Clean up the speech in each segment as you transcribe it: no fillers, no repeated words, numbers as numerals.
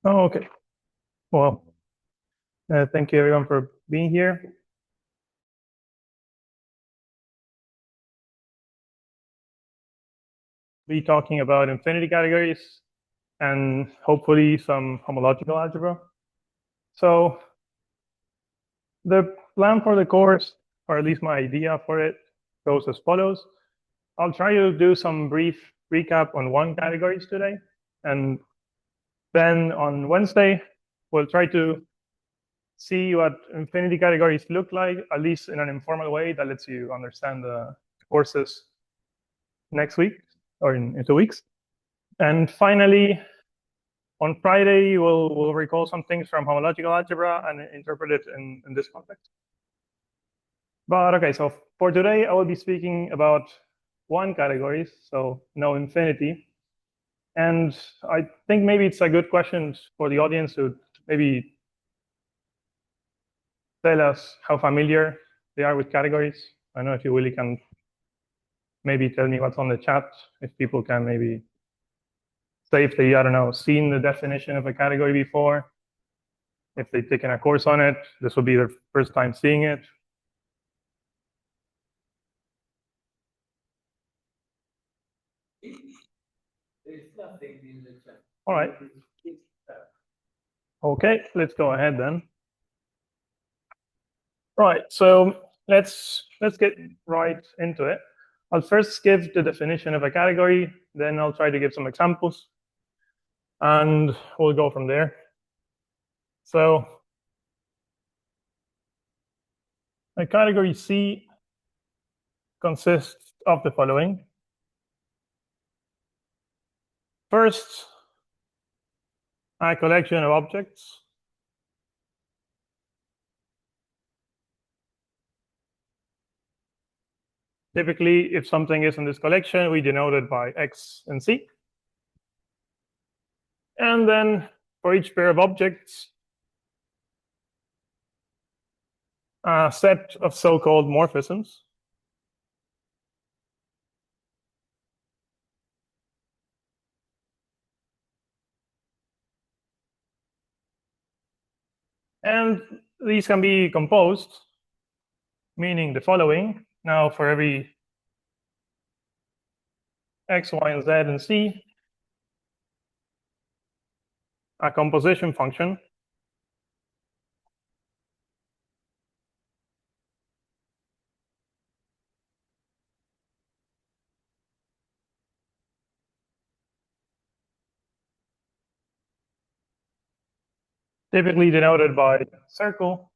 Oh, okay. Well, thank you everyone for being here. Be talking about infinity categories and hopefully some homological algebra. So the plan for the course, or at least my idea for it, goes as follows. I'll try to do some brief recap on one categories today. And then on Wednesday, we'll try to see what infinity categories look like, at least in an informal way that lets you understand the courses next week or in 2 weeks. And finally, on Friday, we'll recall some things from homological algebra and interpret it in this context. But okay, so for today, I will be speaking about one category, so no infinity. And I think maybe it's a good question for the audience to maybe tell us how familiar they are with categories. I don't know if you really can maybe tell me what's on the chat, if people can maybe say if they, I don't know, seen the definition of a category before, if they've taken a course on it, this will be their first time seeing it. All right. Okay, let's go ahead then. Right, so let's get right into it. I'll first give the definition of a category, then I'll try to give some examples, and we'll go from there. So a category C consists of the following. First, a collection of objects. Typically, if something is in this collection, we denote it by X and C. And then for each pair of objects, a set of so-called morphisms. And these can be composed, meaning the following. Now, for every X, Y, and Z, and C, a composition function typically denoted by circle,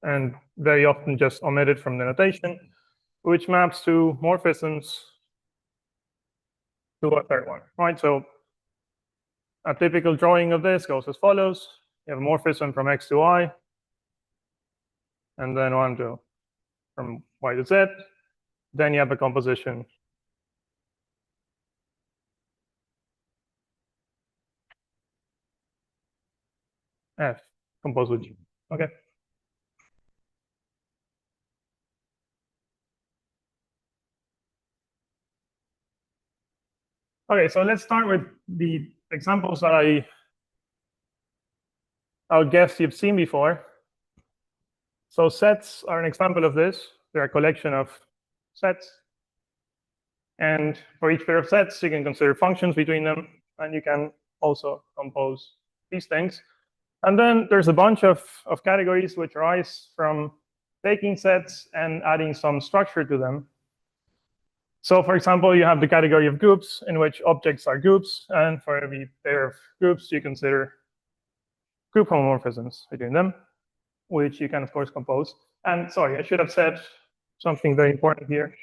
and very often just omitted from the notation, which maps to morphisms to a third one, right? So a typical drawing of this goes as follows. You have a morphism from X to Y, and then on to from Y to Z. Then you have a composition F composed with G. Okay. Okay, so let's start with the examples that I would guess you've seen before. So sets are an example of this. They're a collection of sets. And for each pair of sets, you can consider functions between them, and you can also compose these things. And then there's a bunch of categories which arise from taking sets and adding some structure to them. So for example, you have the category of groups in which objects are groups, and for every pair of groups, you consider group homomorphisms between them, which you can, of course, compose. And sorry, I should have said something very important here,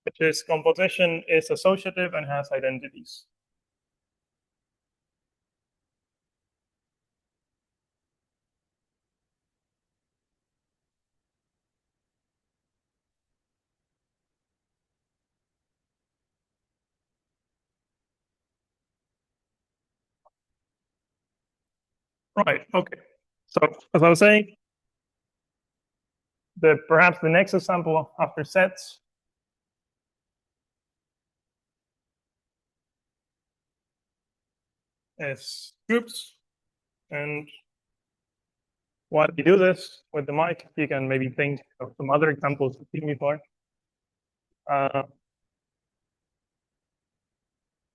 which is composition is associative and has identities. Right, okay. So as I was saying, perhaps the next example after sets is groups. And while we do this with the mic, you can maybe think of some other examples you've seen before.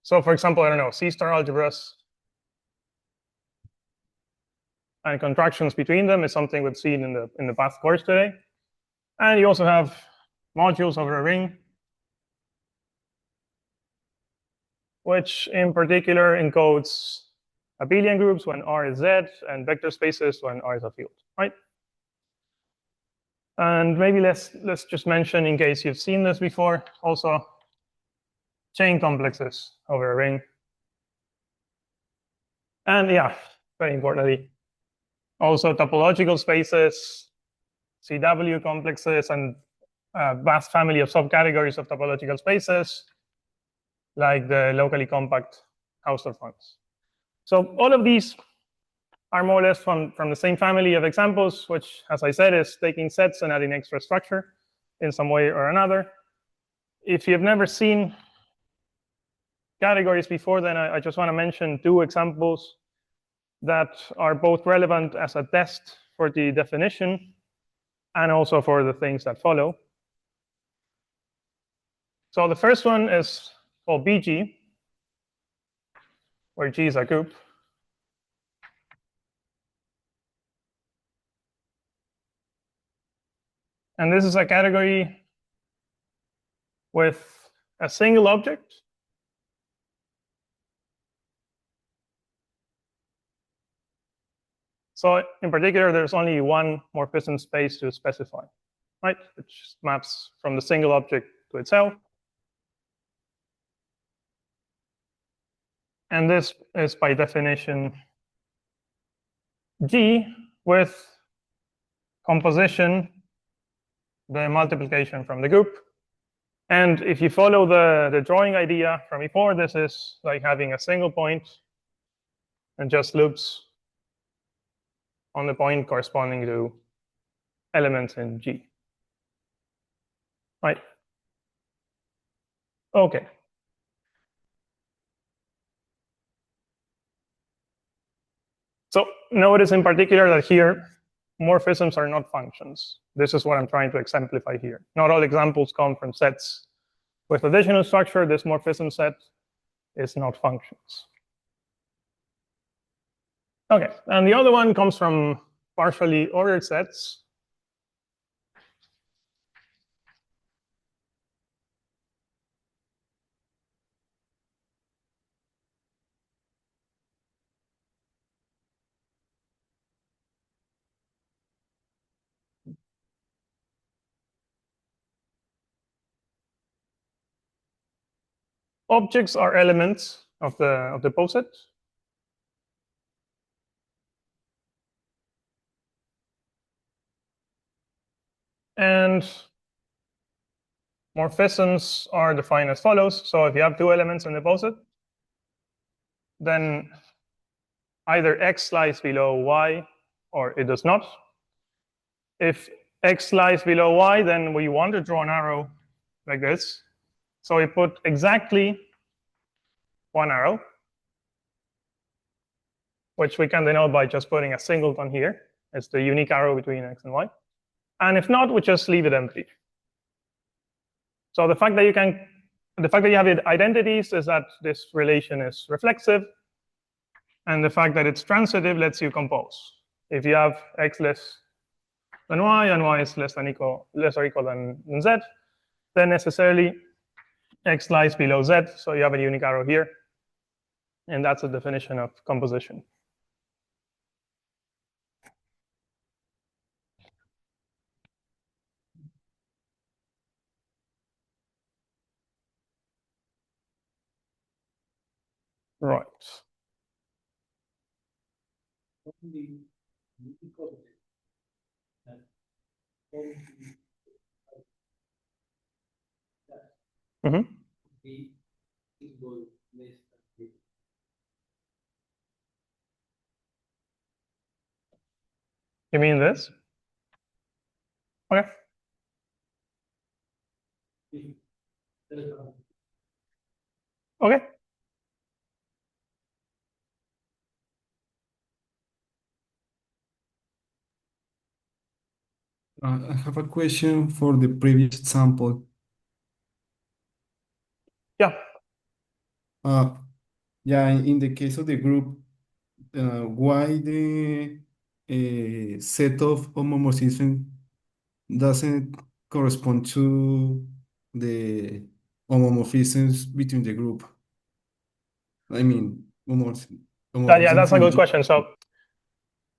So for example, I don't know, C-star algebras and contractions between them is something we've seen in the past course today. And you also have modules over a ring, which in particular encodes abelian groups when R is Z and vector spaces when R is a field, right? And maybe let's just mention, in case you've seen this before, also chain complexes over a ring. And yeah, very importantly, also topological spaces, CW complexes, and a vast family of subcategories of topological spaces, like the locally compact Hausdorff funds. So all of these are more or less from the same family of examples, which, as I said, is taking sets and adding extra structure in some way or another. If you've never seen categories before, then I just want to mention two examples that are both relevant as a test for the definition and also for the things that follow. So the first one is called BG, where G is a group. And this is a category with a single object. So in particular, there's only one morphism space to specify, right? Which maps from the single object to itself. And this is by definition G with composition, the multiplication from the group. And if you follow the drawing idea from before, this is like having a single point and just loops on the point corresponding to elements in G. Right? Okay. So notice in particular that here, morphisms are not functions. This is what I'm trying to exemplify here. Not all examples come from sets with additional structure. This morphism set is not functions. Okay, and the other one comes from partially ordered sets. Objects are elements of the poset. And morphisms are defined as follows. So if you have two elements in the poset, then either X lies below Y or it does not. If X lies below Y, then we want to draw an arrow like this. So we put exactly one arrow, which we can denote by just putting a singleton here. It's the unique arrow between X and Y. And if not, we just leave it empty. So the fact that you have identities is that this relation is reflexive, and the fact that it's transitive lets you compose. If you have X less than Y and Y is less or equal than Z, then necessarily X lies below Z, so you have a unique arrow here, and that's a definition of composition. Right. Mm-hmm. You mean this? Okay. Okay. I have a question for the previous example. Yeah. Uh, yeah, in the case of the group, why the set of homomorphism doesn't correspond to the homomorphisms between the group? I mean, Yeah, homomorphism that's a from good G. question. So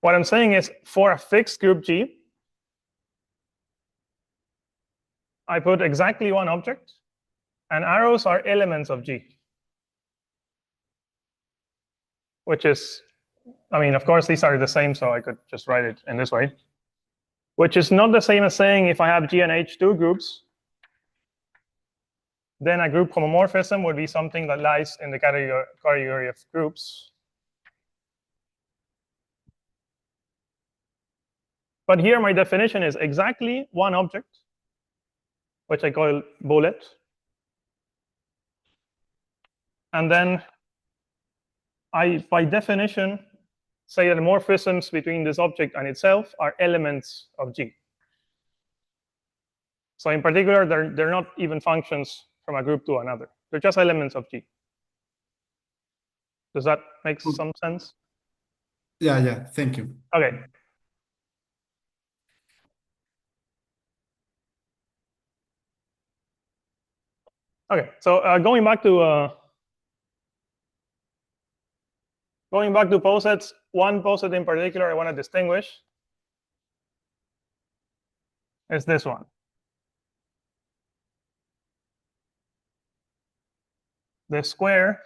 what I'm saying is for a fixed group G, I put exactly one object, and arrows are elements of G, which is, I mean, of course, these are the same, so I could just write it in this way, which is not the same as saying if I have G and H two groups, then a group homomorphism would be something that lies in the category of groups. But here my definition is exactly one object, which I call bullet. And then I, by definition, say that morphisms between this object and itself are elements of G. So in particular, they're not even functions from a group to another. They're just elements of G. Does that make some sense? Yeah, yeah, thank you. Okay. Okay. So going back to posets, one poset in particular I want to distinguish is this one. The square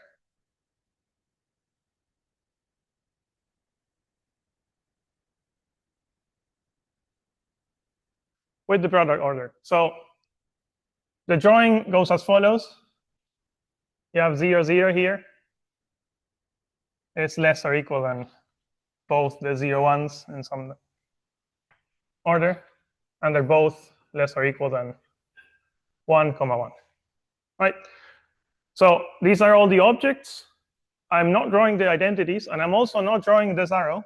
with the product order. So the drawing goes as follows. You have 0, 0 here. It's less or equal than both the 0, 1s in some order. And they're both less or equal than 1, 1. Right? So these are all the objects. I'm not drawing the identities, and I'm also not drawing this arrow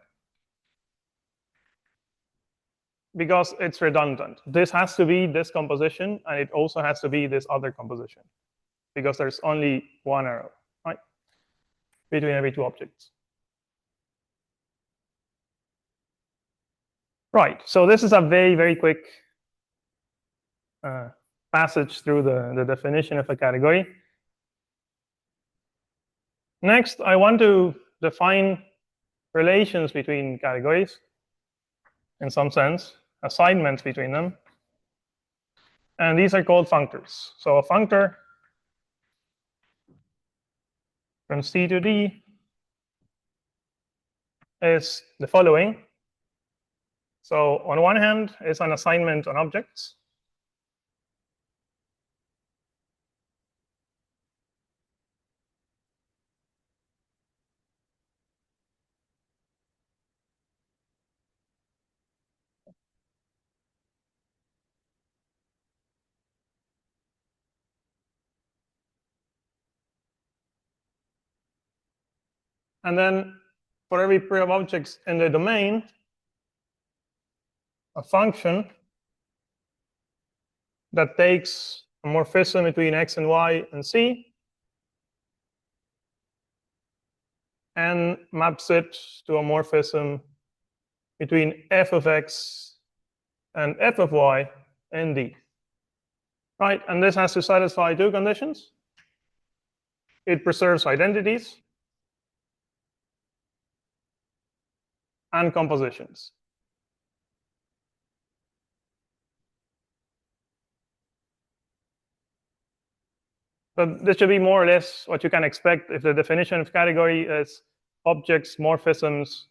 because it's redundant. This has to be this composition, and it also has to be this other composition because there's only one arrow, right, between every two objects. Right, so this is a very, very quick passage through the definition of a category. Next, I want to define relations between categories, in some sense, assignments between them. And these are called functors. So a functor from C to D is the following. So on one hand, it's an assignment on objects. And then for every pair of objects in the domain, a function that takes a morphism between x and y and c and maps it to a morphism between f of x and f of y in D. Right, and this has to satisfy two conditions. It preserves identities and compositions. But this should be more or less what you can expect if the definition of category is objects, morphisms,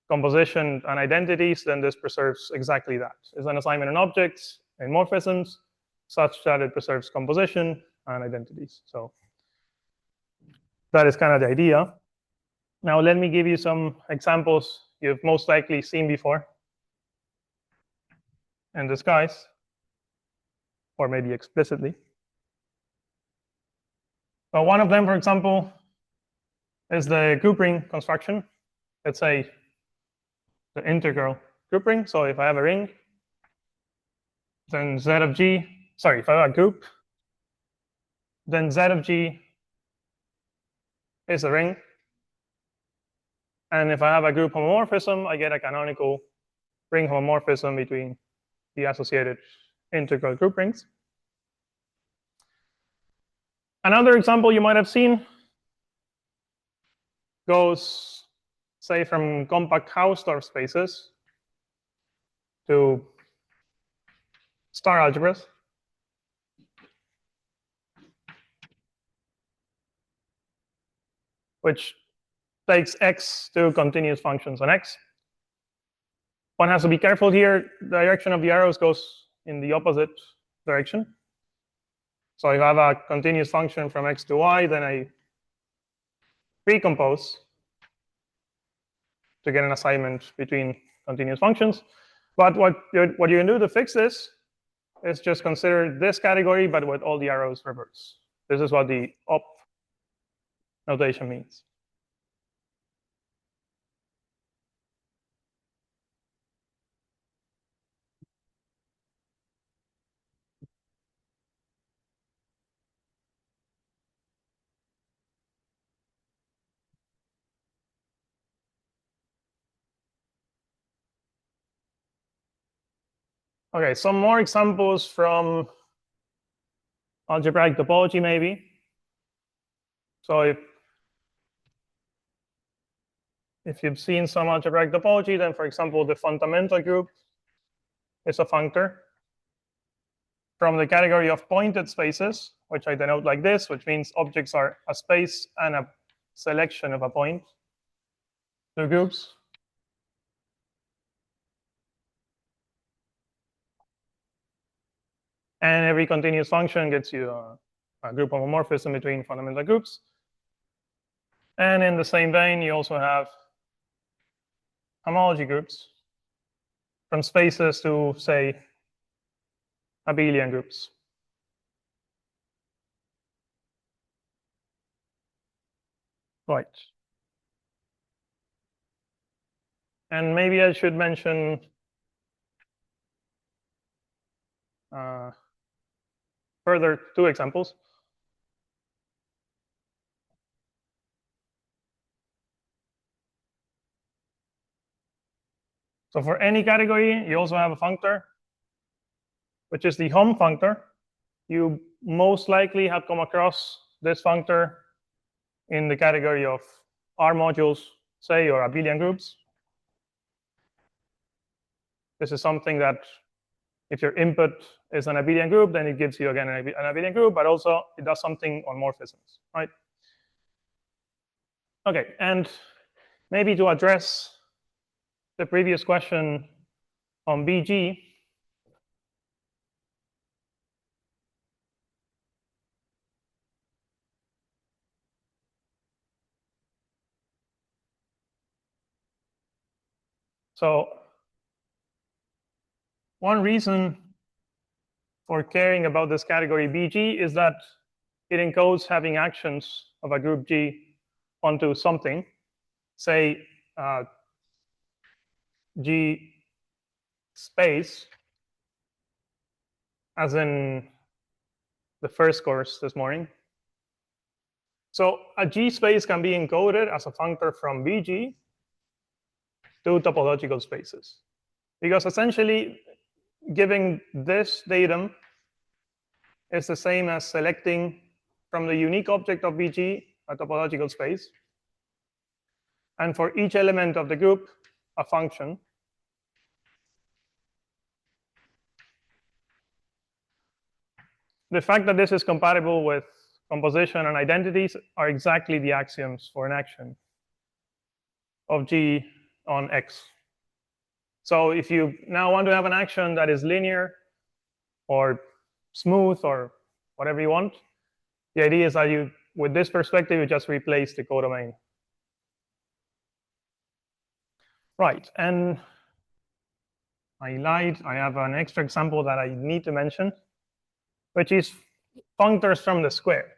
composition, and identities, then this preserves exactly that. It's an assignment on objects and morphisms such that it preserves composition and identities. So that is kind of the idea. Now let me give you some examples you've most likely seen before in disguise, or maybe explicitly. But one of them, for example, is the group ring construction. Let's say the integral group ring. So if I have a ring then Z of G, sorry, if I have a group, then Z of G is a ring. And if I have a group homomorphism, I get a canonical ring homomorphism between the associated integral group rings. Another example you might have seen goes, say, from compact Hausdorff spaces to star algebras, which takes x to continuous functions on x. One has to be careful here. The direction of the arrows goes in the opposite direction. So if I have a continuous function from x to y, then I recompose to get an assignment between continuous functions. But what you can do to fix this is just consider this category, but with all the arrows reversed. This is what the op notation means. Okay, some more examples from algebraic topology, maybe. So if you've seen some algebraic topology, then for example, the fundamental group is a functor from the category of pointed spaces, which I denote like this, which means objects are a space and a selection of a point. Two groups. And every continuous function gets you a group homomorphism between fundamental groups. And in the same vein, you also have homology groups from spaces to, say, abelian groups. Right. And maybe I should mention further two examples. So for any category, you also have a functor, which is the hom functor. You most likely have come across this functor in the category of R modules, say, or abelian groups. This is something that if your input is an abelian group, then it gives you, again, an abelian group, but also it does something on morphisms, right? OK, and maybe to address the previous question on BG, so one reason for caring about this category BG is that it encodes having actions of a group G onto something, say G space, as in the first course this morning. So a G space can be encoded as a functor from BG to topological spaces. Because essentially, giving this datum is the same as selecting from the unique object of BG a topological space. And for each element of the group, a function. The fact that this is compatible with composition and identities are exactly the axioms for an action of G on X. So if you now want to have an action that is linear or smooth or whatever you want, the idea is that you, with this perspective, you just replace the codomain. Right, and I lied. I have an extra example that I need to mention, which is functors from the square.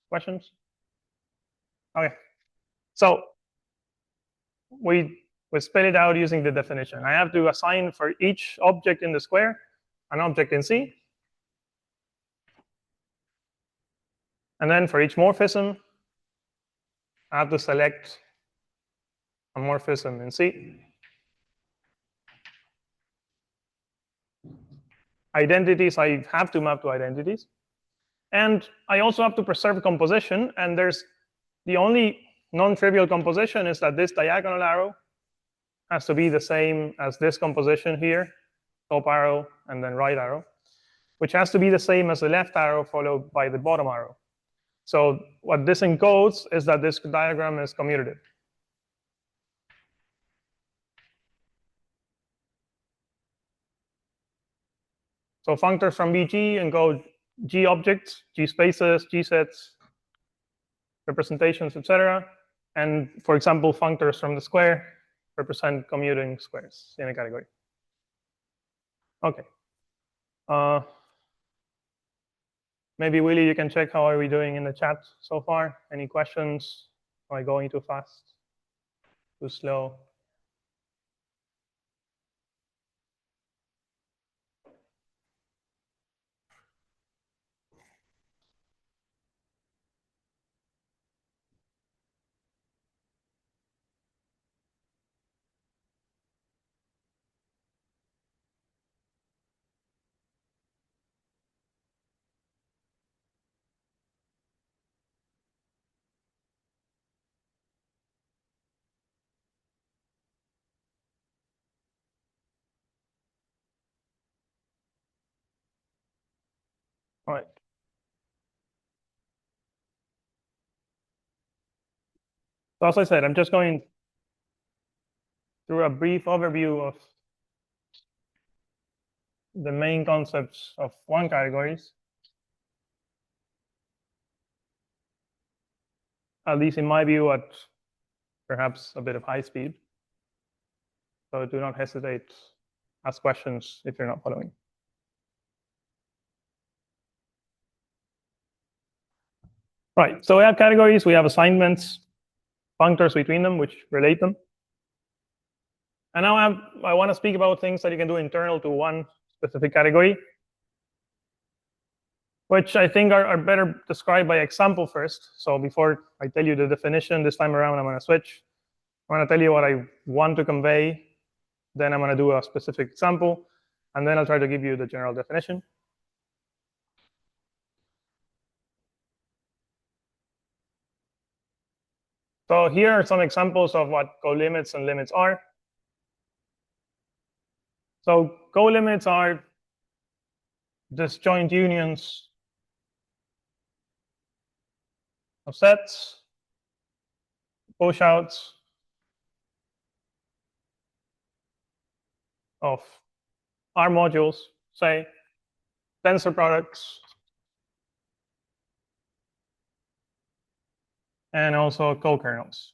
Questions? Okay. So we spell it out using the definition. I have to assign for each object in the square an object in C. And then for each morphism, I have to select a morphism in C. Identities, I have to map to identities. And I also have to preserve composition. And there's the only non-trivial composition is that this diagonal arrow has to be the same as this composition here, top arrow and then right arrow, which has to be the same as the left arrow followed by the bottom arrow. So what this encodes is that this diagram is commutative. So functors from BG encode G objects, G spaces, G sets, representations, etc. And for example, functors from the square represent commuting squares in a category. Okay. Maybe Willy, you can check how are we doing in the chat so far. Any questions? Am I going too fast? Too slow? All right. So as I said, I'm just going through a brief overview of the main concepts of one categories, at least in my view, at perhaps a bit of high speed. So do not hesitate, ask questions if you're not following. Right, so we have categories, we have assignments, functors between them, which relate them. And now I want to speak about things that you can do internal to one specific category, which I think are better described by example first. So before I tell you the definition, this time around, I'm going to switch. I'm going to tell you what I want to convey. Then I'm going to do a specific example. And then I'll try to give you the general definition. So here are some examples of what colimits and limits are. So colimits are disjoint unions of sets, push-outs of R modules, say, tensor products, and also co-kernels.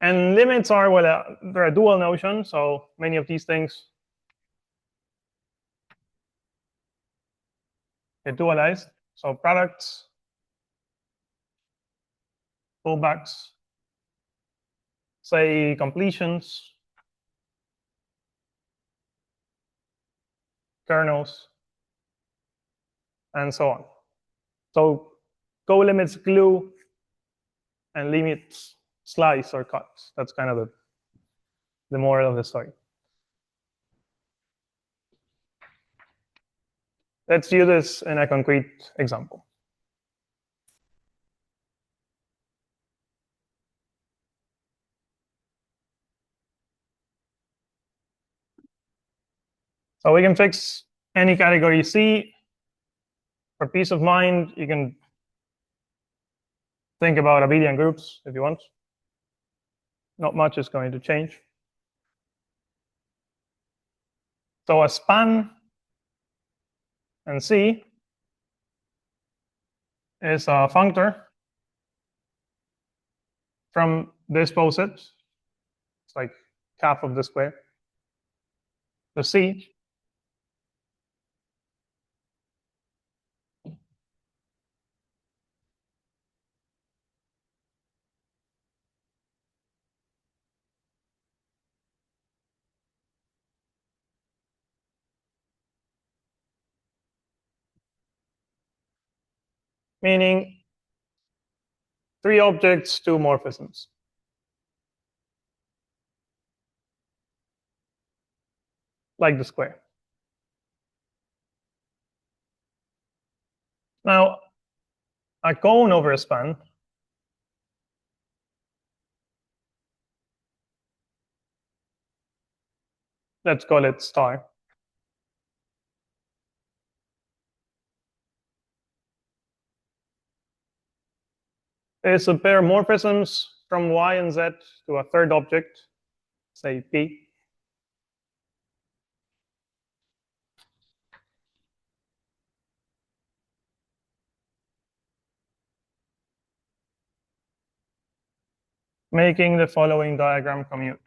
And limits are, well, they're a dual notion, so many of these things get dualized. So products, pullbacks, say completions, kernels, and so on. So co-limits glue and limits slice or cut. That's kind of the moral of the story. Let's do this in a concrete example. So we can fix any category C. For peace of mind, you can think about abelian groups if you want. Not much is going to change. So a span in C is a functor from this poset. It's like half of the square. The C. meaning 3 objects, 2 morphisms. Like the square. Now, a cone over a span let's call it star. Is a pair of morphisms from y and z to a third object, say p. Making the following diagram commute.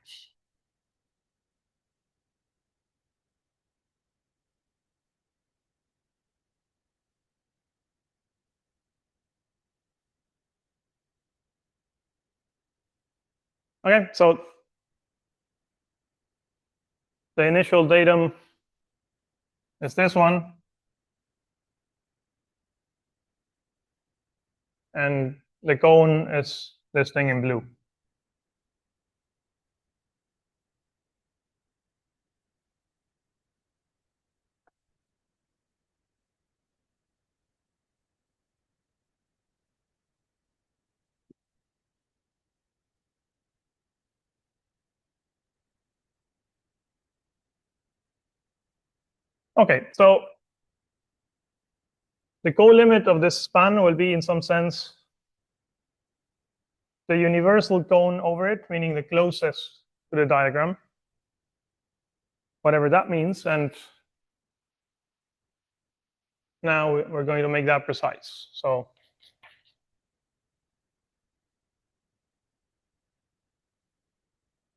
Okay, so the initial datum is this one. And the cone is this thing in blue. Okay, so the co-limit of this span will be, in some sense, the universal cone over it, meaning the closest to the diagram, whatever that means. And now we're going to make that precise. So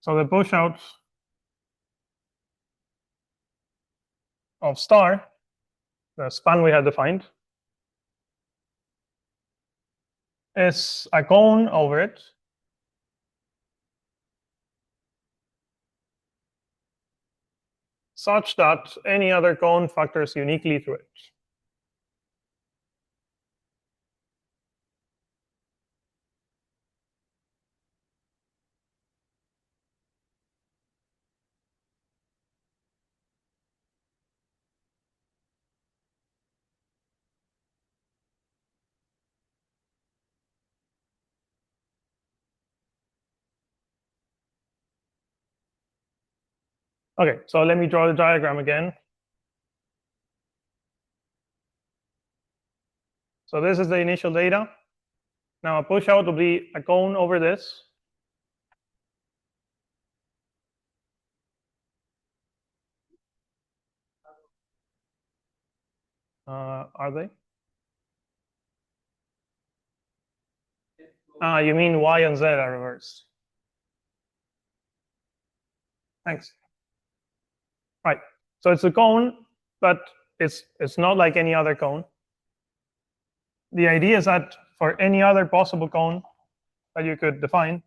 the push out of star, the span we had defined, is a cone over it such that any other cone factors uniquely through it. Okay, so let me draw the diagram again. So this is the initial data. Now a push out will be a cone over this. Are they? You mean y and z are reversed. Thanks. Right. So it's a cone, but it's not like any other cone. The idea is that for any other possible cone that you could define,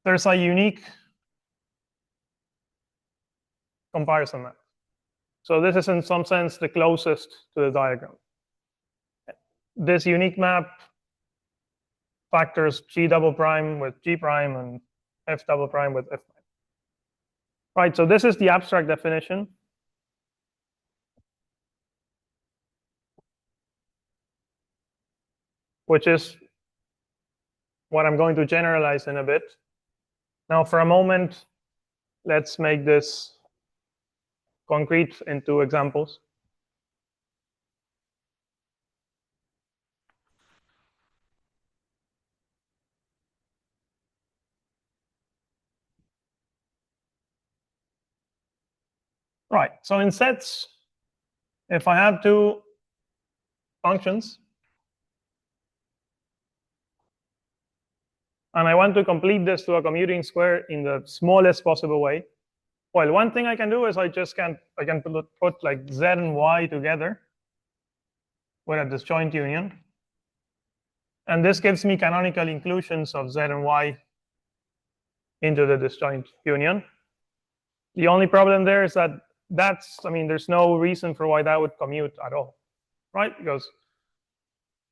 there's a unique comparison map. So this is in some sense the closest to the diagram. This unique map factors G double prime with G prime and F double prime with F prime. Right, so this is the abstract definition. Which is what I'm going to generalize in a bit. Now, for a moment, let's make this concrete into examples. Right, so in sets, if I have 2 functions, and I want to complete this to a commuting square in the smallest possible way, well, one thing I can do is I can put like z and y together with a disjoint union. And this gives me canonical inclusions of z and y into the disjoint union. The only problem there is that that's, I mean, there's no reason for why that would commute at all, right? Because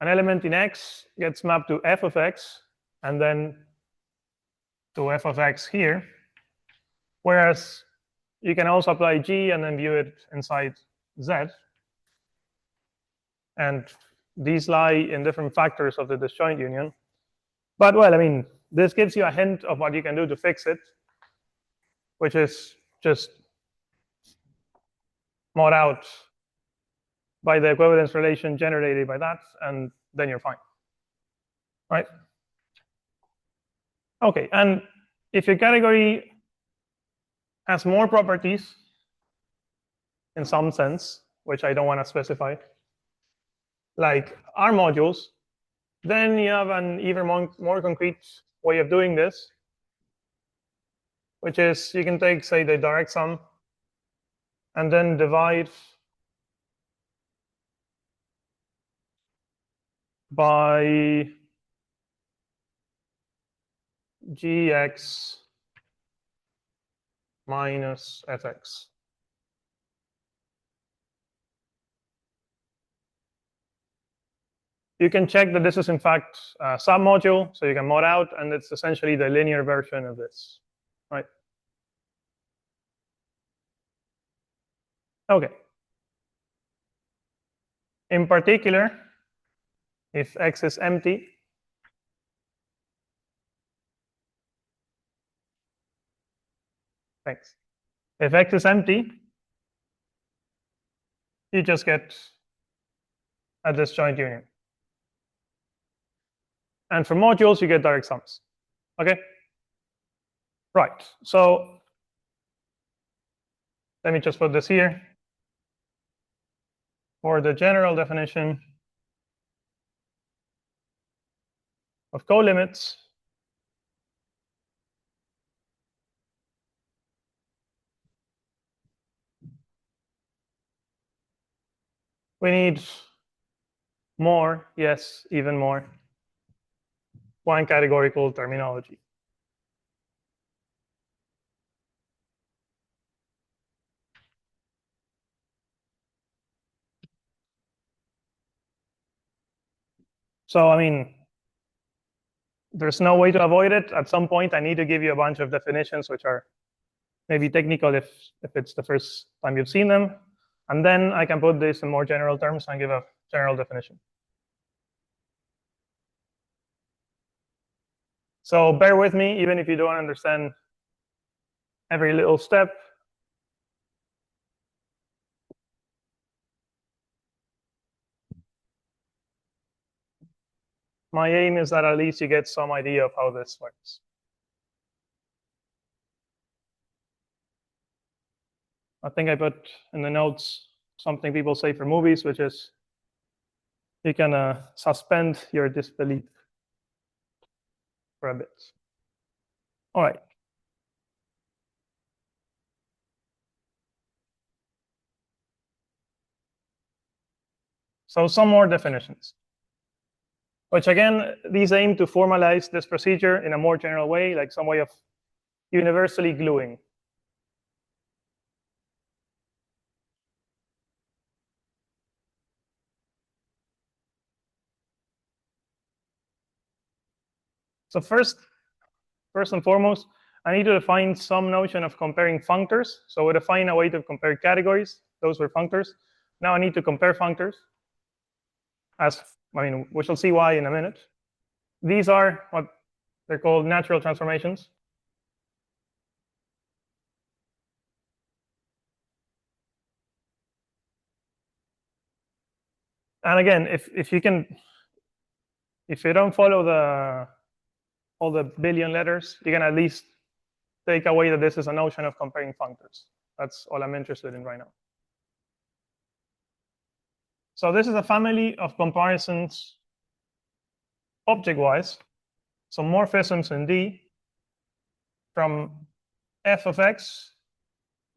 an element in X gets mapped to f of X and then to f of X here, whereas you can also apply G and then view it inside Z. And these lie in different factors of the disjoint union. But, well, I mean, this gives you a hint of what you can do to fix it, which is just mod out by the equivalence relation generated by that, and then you're fine, right? Okay, and if your category has more properties in some sense, which I don't want to specify, like R modules, then you have an even more concrete way of doing this, which is you can take, say, the direct sum and then divide by gx minus fx. You can check that this is in fact a submodule, so you can mod out, and it's essentially the linear version of this, right? Okay. In particular, if X is empty, thanks. If X is empty, you just get a disjoint union. And for modules, you get direct sums. Okay? Right. So let me just put this here. For the general definition of colimits, we need more, yes, even more, one categorical terminology. So, I mean, there's no way to avoid it. At some point, I need to give you a bunch of definitions which are maybe technical if it's the first time you've seen them. And then I can put this in more general terms and give a general definition. So bear with me, even if you don't understand every little step. My aim is that at least you get some idea of how this works. I think I put in the notes something people say for movies, which is you can suspend your disbelief for a bit. All right. So some more definitions, which again, these aim to formalize this procedure in a more general way, like some way of universally gluing. So first and foremost, I need to define some notion of comparing functors. So we define a way to compare categories. Those were functors. Now I need to compare functors. As I mean, we shall see why in a minute. These are what they're called natural transformations. And again, if you don't follow all the billion letters, you can at least take away that this is a notion of comparing functors. That's all I'm interested in right now. So this is a family of comparisons object-wise. So morphisms in D from f of x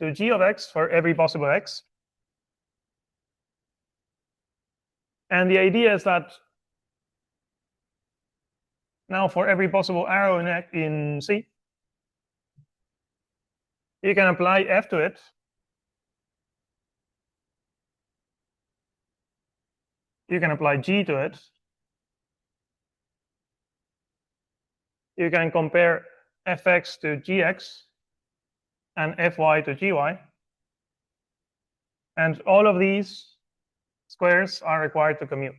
to g of x for every possible x. And the idea is that now for every possible arrow in C, you can apply f to it you can apply g to it. You can compare fx to gx and fy to gy. And all of these squares are required to commute.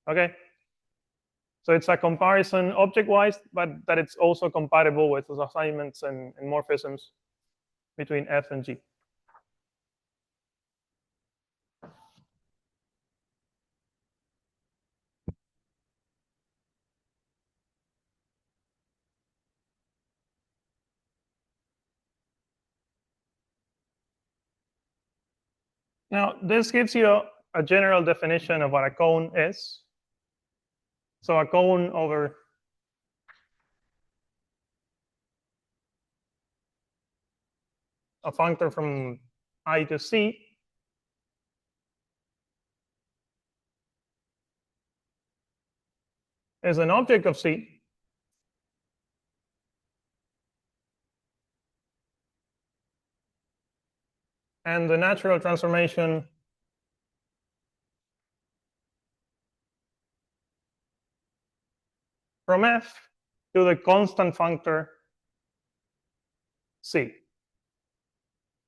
Okay? So it's a comparison object-wise, but that it's also compatible with those assignments and morphisms between f and g. Now, this gives you a general definition of what a cone is. So a cone over a functor from I to C is an object of C and the natural transformation from F to the constant functor C.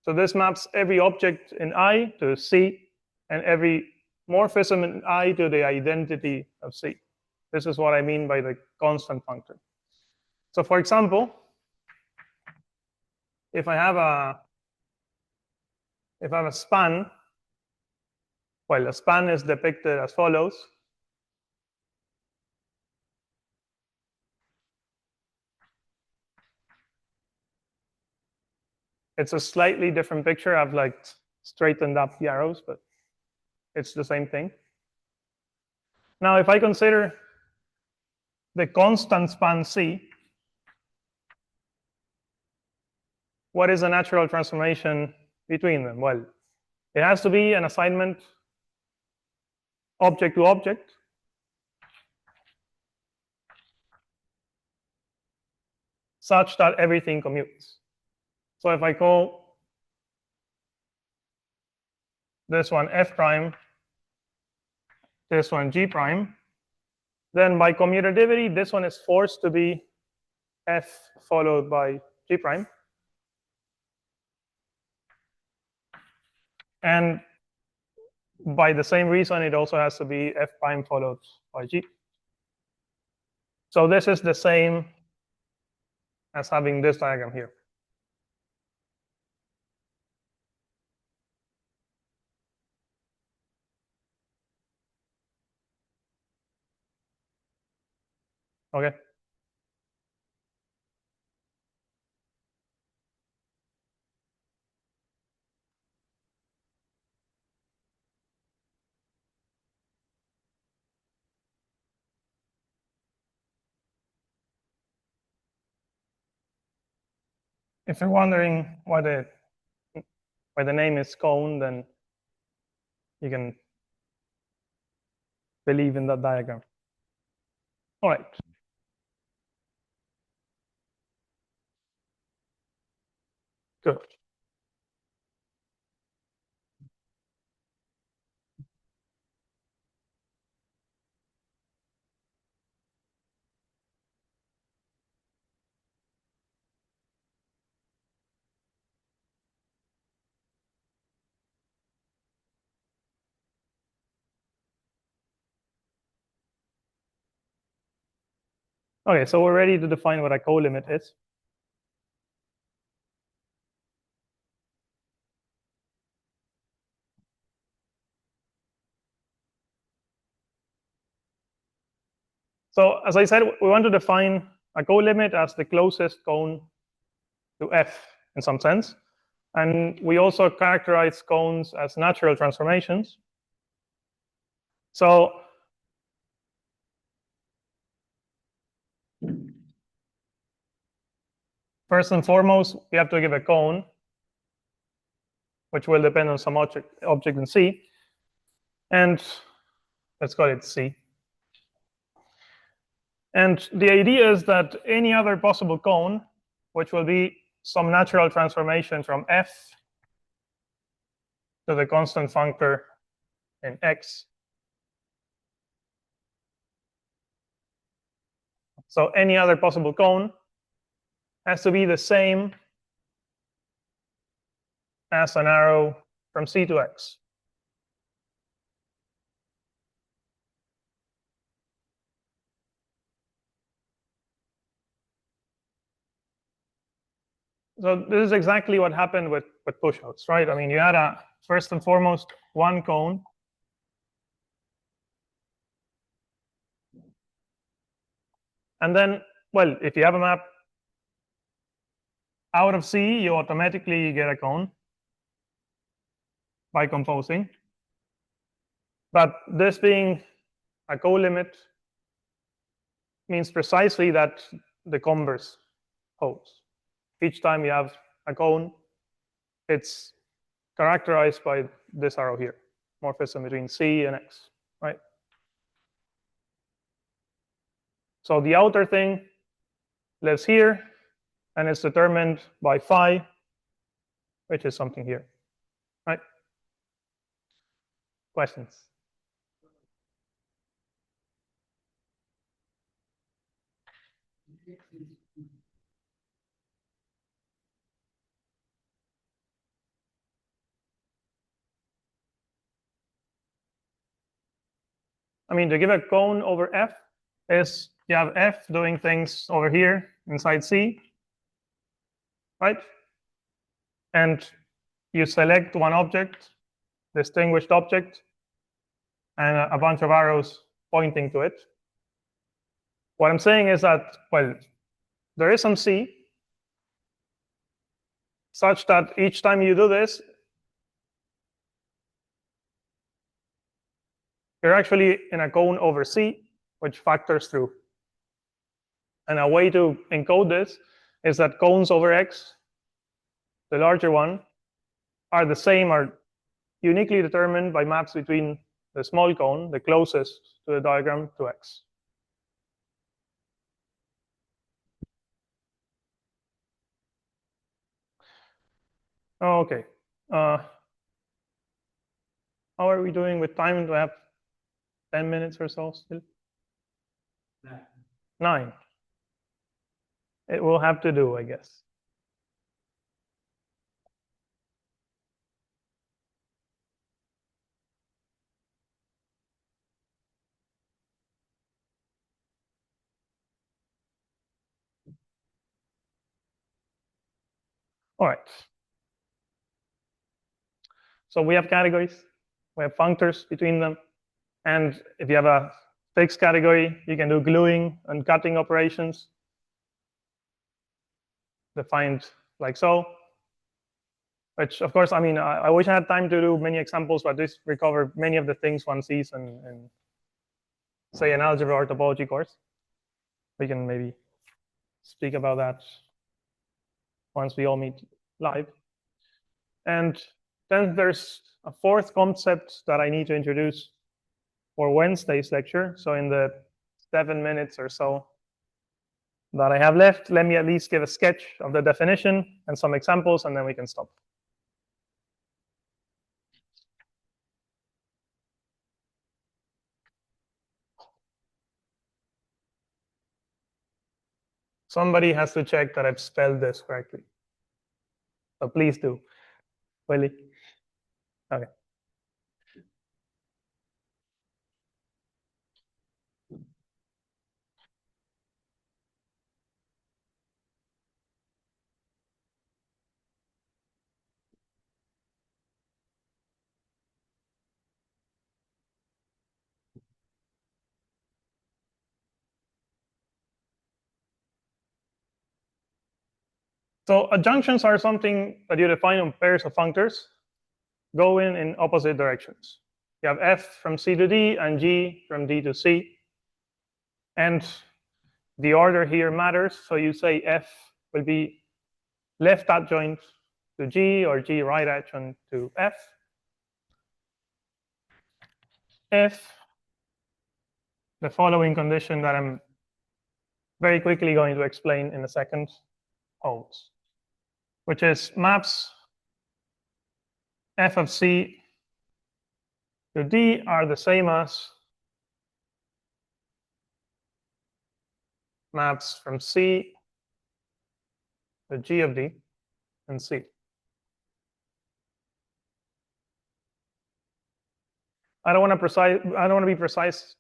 So this maps every object in I to C and every morphism in I to the identity of C. This is what I mean by the constant functor. So for example, if I have a span, well, a span is depicted as follows. It's a slightly different picture. I've like straightened up the arrows, but it's the same thing. Now, if I consider the constant span C, what is the natural transformation between them? Well, it has to be an assignment object to object. Such that everything commutes. So if I call this one f prime, this one g prime, then by commutativity, this one is forced to be f followed by g prime. And by the same reason, it also has to be f prime followed by g. So this is the same as having this diagram here. Okay. If you're wondering why the name is cone, then you can believe in that diagram. All right. Good. Okay, so we're ready to define what a colimit is. So as I said, we want to define a colimit as the closest cone to f in some sense. And we also characterize cones as natural transformations. So first and foremost, we have to give a cone, which will depend on some object in C. And let's call it C. And the idea is that any other possible cone, which will be some natural transformation from f to the constant functor in x, So any other possible cone has to be the same as an arrow from C to X. So this is exactly what happened with pushouts, right? I mean, you had first and foremost one cone. And then, well, if you have a map out of C, you automatically get a cone by composing. But this being a co-limit means precisely that the converse holds. Each time you have a cone, it's characterized by this arrow here, morphism between C and X, right? So the outer thing lives here, and it's determined by phi, which is something here, right? Questions? I mean, to give a cone over F is you have F doing things over here inside C, right? And you select one object, distinguished object, and a bunch of arrows pointing to it. What I'm saying is that, well, there is some C such that each time you do this, you're actually in a cone over C, which factors through. And a way to encode this is that cones over X, the larger one, are the same, are uniquely determined by maps between the small cone, the closest to the diagram, to X. Okay. How are we doing with time? Do I have 10 minutes or so still? 9. It will have to do, I guess. All right. So we have categories. We have functors between them. And if you have a fixed category, you can do gluing and cutting operations defined like so. Which, of course, I mean, I wish I had time to do many examples, but this recover many of the things one sees in say, an algebra or topology course. We can maybe speak about that once we all meet live. And then there's a fourth concept that I need to introduce for Wednesday's lecture. So in the 7 minutes or so that I have left, let me at least give a sketch of the definition and some examples, and then we can stop. Somebody has to check that I've spelled this correctly. So please do. Willie? Okay. So adjunctions are something that you define on pairs of functors going in opposite directions. You have F from C to D and G from D to C. And the order here matters. So you say F will be left adjoint to G or G right adjoint to F. If the following condition that I'm very quickly going to explain in a second holds, which is maps F of C to D are the same as maps from C to G of D and C. I don't want to be precise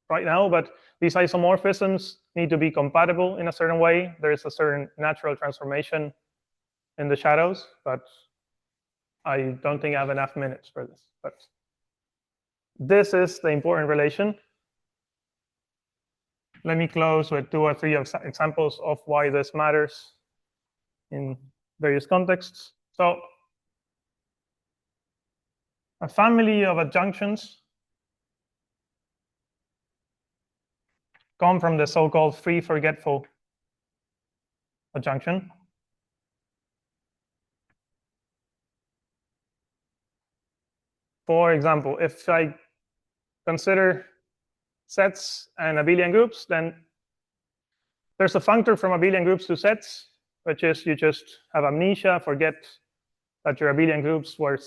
right now, but these isomorphisms need to be compatible in a certain way. There is a certain natural transformation in the shadows, but I don't think I have enough minutes for this. But this is the important relation. Let me close with 2 or 3 examples of why this matters in various contexts. So a family of adjunctions come from the so-called free forgetful adjunction. For example, if I consider sets and abelian groups, then there's a functor from abelian groups to sets, which is you just have amnesia, forget that your abelian groups were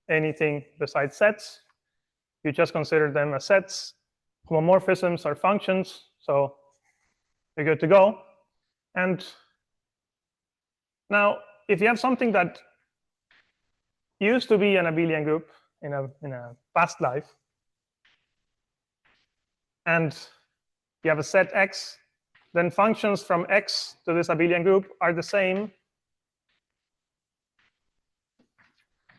anything besides sets. You just consider them as sets. Homomorphisms are functions, so you're good to go. And now, if you have something that used to be an abelian group in a past life, and you have a set X, then functions from X to this abelian group are the same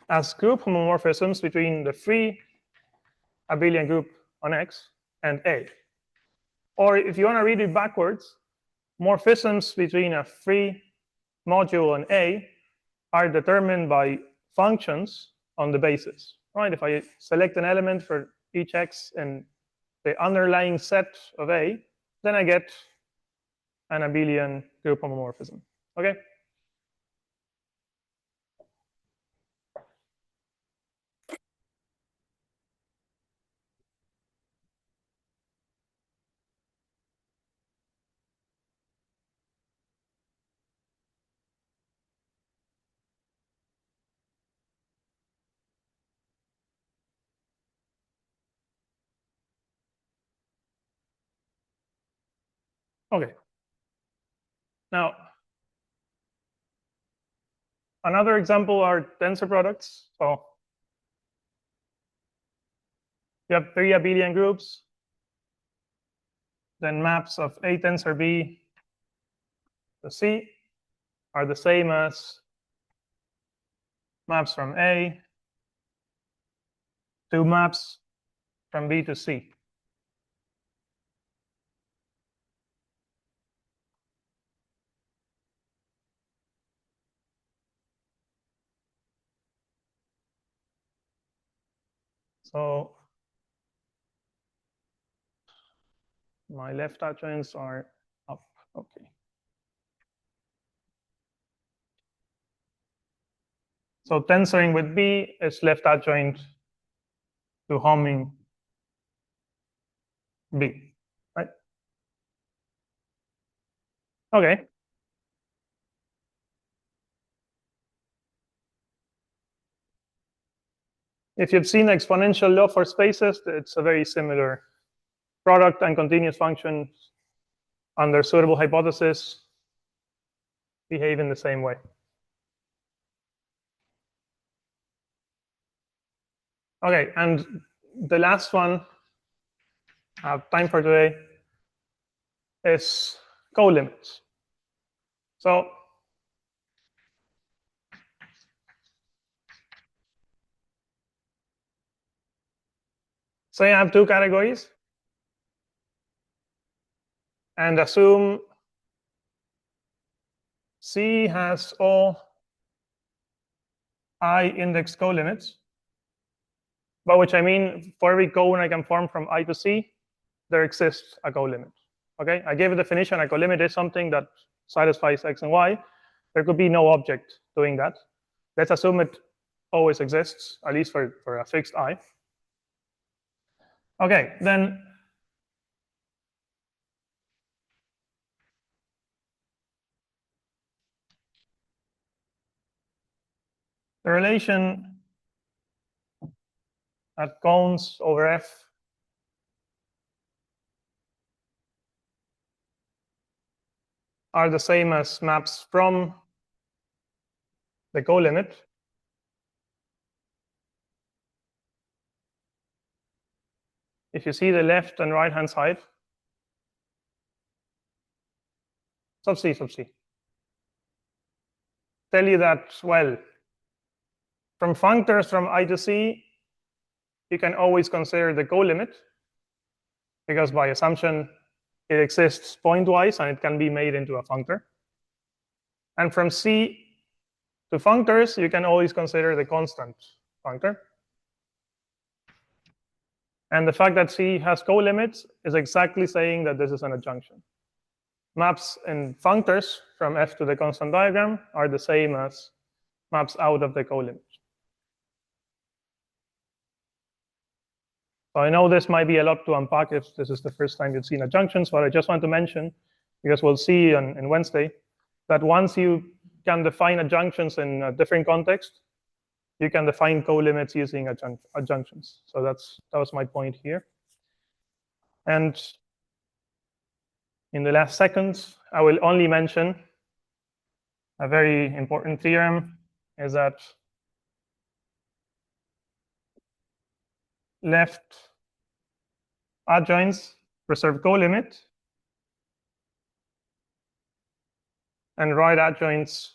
as group homomorphisms between the free abelian group on X and A. Or if you want to read it backwards, morphisms between a free module and A are determined by functions on the basis. Right? If I select an element for each X in the underlying set of A, then I get an abelian group homomorphism. Okay? Okay. Now, another example are tensor products. So you have 3 abelian groups, then maps of A tensor B to C are the same as maps from A to maps from B to C. So my left adjoints are up. Okay. So tensoring with B is left adjoint to homing B, right? Okay. If you've seen the exponential law for spaces, it's a very similar product and continuous functions under suitable hypothesis behave in the same way. Okay, and the last one I have time for today is co-limits. So say I have 2 categories and assume C has all I indexed co-limits, by which I mean for every cone I can form from I to C, there exists a co-limit. Okay, I gave a definition. A co-limit is something that satisfies X and Y. There could be no object doing that. Let's assume it always exists, at least for a fixed I. Okay, then the relation at cones over F . are the same as maps from the co-limit. If you see the left and right-hand side, sub C, tell you that, well, from functors from I to C, you can always consider the co-limit, because by assumption, it exists pointwise and it can be made into a functor. And from C to functors, you can always consider the constant functor. And the fact that C has co-limits is exactly saying that this is an adjunction. Maps in functors from F to the constant diagram are the same as maps out of the co-limit. So I know this might be a lot to unpack if this is the first time you've seen adjunctions, but I just want to mention, because we'll see on Wednesday, that once you can define adjunctions in a different context, you can define co-limits using adjunctions. So that was my point here. And in the last seconds, I will only mention a very important theorem, is that left adjoints preserve co-limit, and right adjoints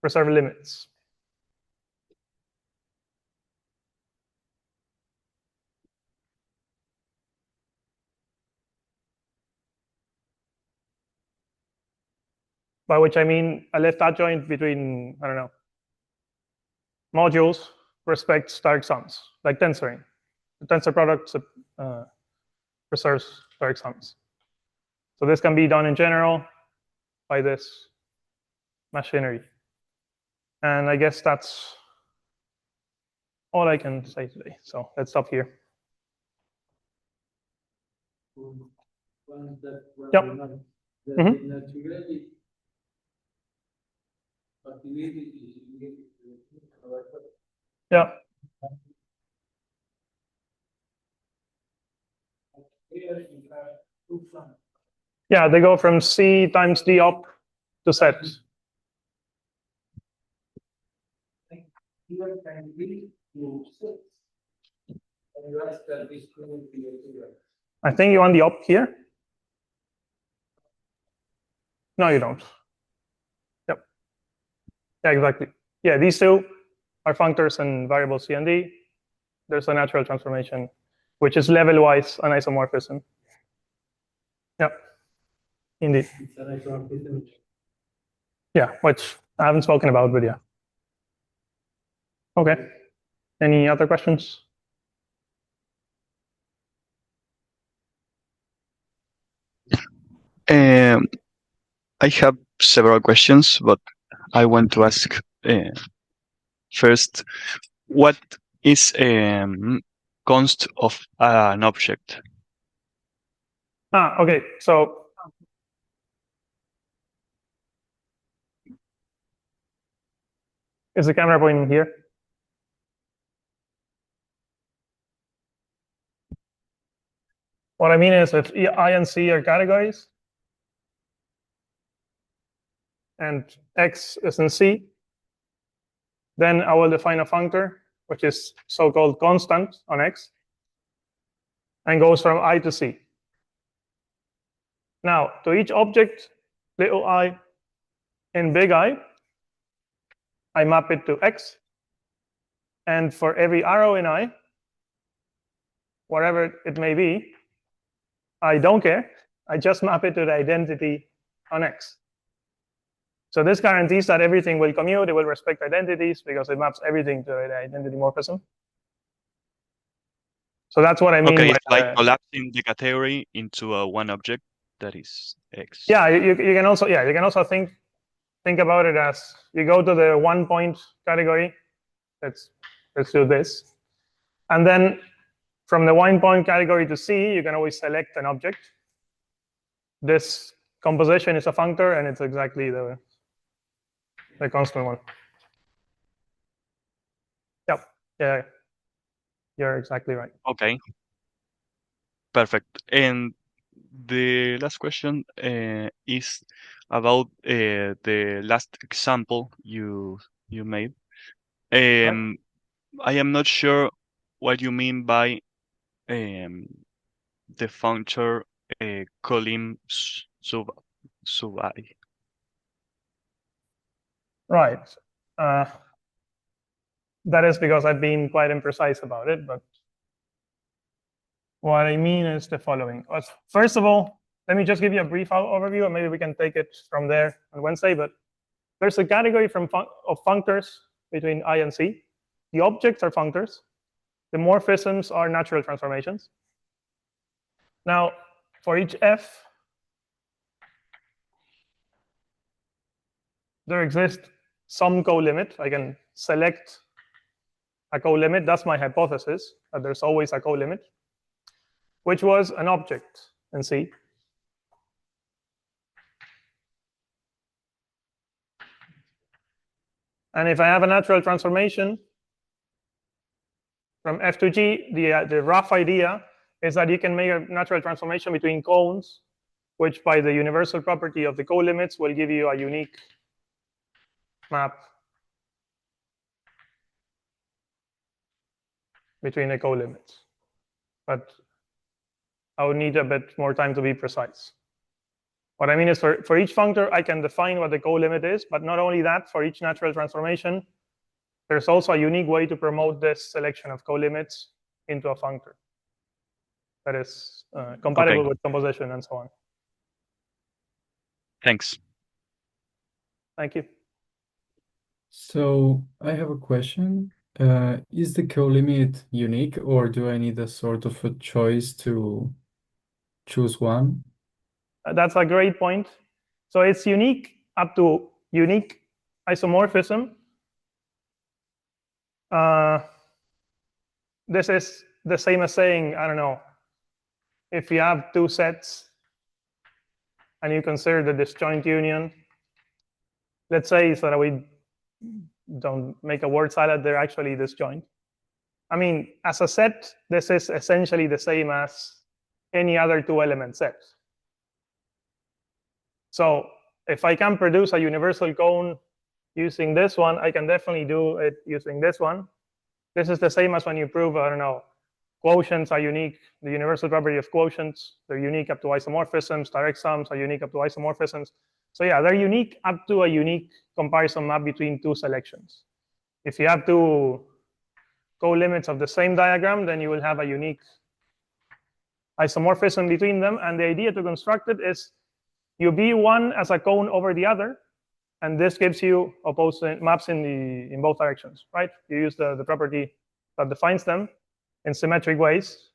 preserve limits. By which I mean a left adjoint between, I don't know, modules respects direct sums, like tensoring. The tensor product preserves direct sums. So this can be done in general by this machinery. And I guess that's all I can say today. So let's stop here. Yep. Yeah. Yeah, they go from C times D up to Z. I think you want the up here. No, you don't. Yep. Yeah, exactly. Yeah, these two are functors and variables C and D. There's a natural transformation, which is level-wise an isomorphism. Yep. Indeed. Yeah, which I haven't spoken about, but yeah. Okay. Any other questions? I have several questions, but I want to ask first, what is const of an object? Okay. So is the camera pointing here? What I mean is if I and C are categories, and X is in C, then I will define a functor, which is so-called constant on X, and goes from I to C. Now, to each object, little I in big I map it to X. And for every arrow in I, whatever it may be, I don't care. I just map it to the identity on X. So this guarantees that everything will commute. It will respect identities because it maps everything to the identity morphism. So that's what I mean. Okay, it's like collapsing the category into one object that is X. Yeah, you can also think about it as you go to the 1 point category. Let's do this, and then from the 1 point category to C, you can always select an object. This composition is a functor, and it's exactly the constant one. Yep. Yeah. You're exactly right. Okay. Perfect. And The last question is about the last example you made. I am not sure what you mean by the functor colim sub I. Right. That is because I've been quite imprecise about it, but what I mean is the following. First of all, let me just give you a brief overview, and maybe we can take it from there on Wednesday. But there's a category of functors between I and C. The objects are functors. The morphisms are natural transformations. Now, for each f, there exists some co-limit. I can select a co-limit. That's my hypothesis, that there's always a co-limit, which was an object in C. And if I have a natural transformation from F to G, the rough idea is that you can make a natural transformation between cones, which by the universal property of the co-limits will give you a unique map between the co-limits. But I would need a bit more time to be precise. What I mean is for each functor, I can define what the co-limit is, but not only that, for each natural transformation, there's also a unique way to promote this selection of co-limits into a functor that is compatible with composition and so on. Thanks. Thank you. So I have a question. Is the co-limit unique, or do I need a sort of a choice to choose one? That's a great point. So it's unique up to unique isomorphism. This is the same as saying, I don't know, if you have two sets and you consider the disjoint union, let's say, so that we don't make a word salad, they're actually disjoint. I mean, as a set, this is essentially the same as any other two-element set. So if I can produce a universal cone using this one, I can definitely do it using this one. This is the same as when you prove, I don't know, quotients are unique. The universal property of quotients, they're unique up to isomorphisms. Direct sums are unique up to isomorphisms. So yeah, they're unique up to a unique comparison map between two selections. If you have two co-limits of the same diagram, then you will have a unique isomorphism between them. And the idea to construct it is you be one as a cone over the other, and this gives you opposing maps in both directions, right? You use the property that defines them in symmetric ways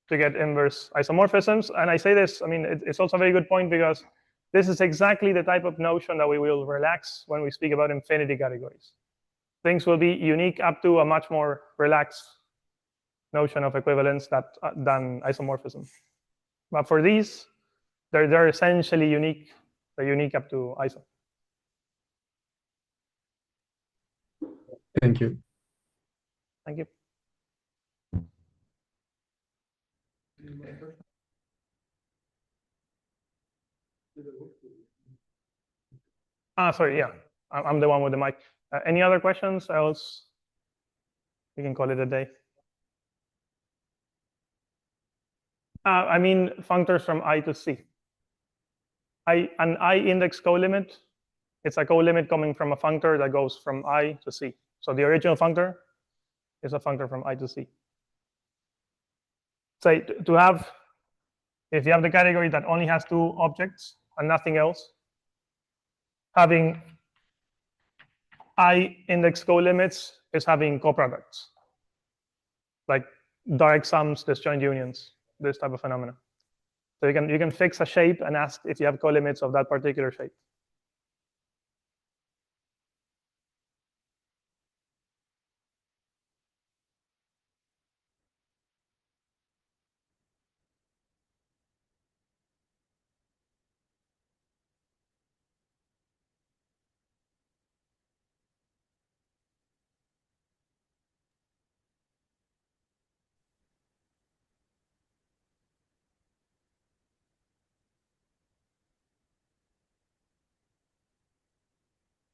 to get inverse isomorphisms. And I say this, I mean, it's also a very good point because this is exactly the type of notion that we will relax when we speak about infinity categories. Things will be unique up to a much more relaxed notion of equivalence than isomorphism. But for these, they're essentially unique. They're unique up to iso. Thank you. Thank you. Sorry, yeah. I'm the one with the mic. Any other questions? Else, we can call it a day. I mean, functors from I to C. An I index co-limit, it's a co-limit coming from a functor that goes from I to C. So the original functor is a functor from I to C. Say to have, if you have the category that only has two objects and nothing else, having I index co-limits is having coproducts, like direct sums, disjoint unions, this type of phenomena. So you can fix a shape and ask if you have co-limits of that particular shape.